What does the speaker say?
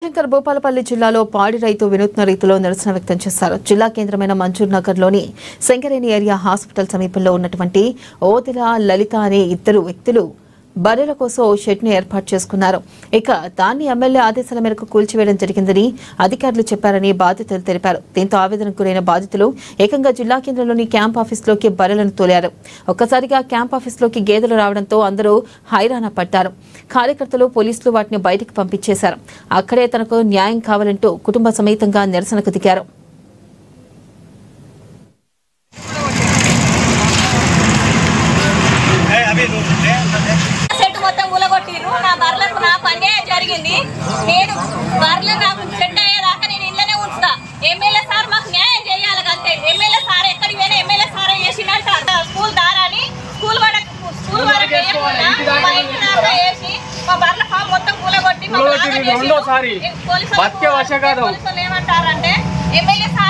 జయశంకర్ భూపాలపల్లి జిల్లాలో పాడి రైతు వినూత్న రీతిలో నిరసన వ్యక్తం చేశారు. జిల్లా కేంద్రమైన మంజూర్ నగర్లోని శంకరేణి ఏరియా హాస్పిటల్ సమీపంలో ఉన్నటువంటి ఓదెల లలిత అనే ఇద్దరు వ్యక్తులు బర్రెల కోసం ఓ షెడ్ ను ఏర్పాటు చేసుకున్నారు. ఇక దాన్ని ఎమ్మెల్యే ఆదేశాల మేరకు కూల్చివేయడం జరిగిందని అధికారులు చెప్పారని బాధితులు తెలిపారు. దీంతో ఆవేదనకు గురైన బాధితులు ఏకంగా జిల్లా కేంద్రంలోని క్యాంప్ ఆఫీసులోకి బర్రెలను తోలారు. ఒక్కసారిగా క్యాంప్ ఆఫీసులోకి గేదెలు రావడంతో అందరూ హైరాణ పడ్డారు. కార్యకర్తలు పోలీసులు వాటిని బయటకు పంపించేశారు. అక్కడే తనకు న్యాయం కావాలంటూ కుటుంబ సమేతంగా నిరసనకు దిగారు. నేను బర్రెలు నాకు సెట్ అయ్యేదాకా నేను ఇంట్లోనే ఉంచుతా. ఎమ్మెల్యే సార్ మాకు న్యాయం చేయాలి అంతే. ఎమ్మెల్యే సార్ ఎక్కడికి పోయినా ఎమ్మెల్యే సార్ చేసినట్టు స్కూల్ దారాని స్కూల్ వరకు మా ఇంటి దాకా వేసి మా బర్రెల ఫామ్ మొత్తం కూలగొట్టి పోలీసులు ఏమంటారంటే ఎమ్మెల్యే సార్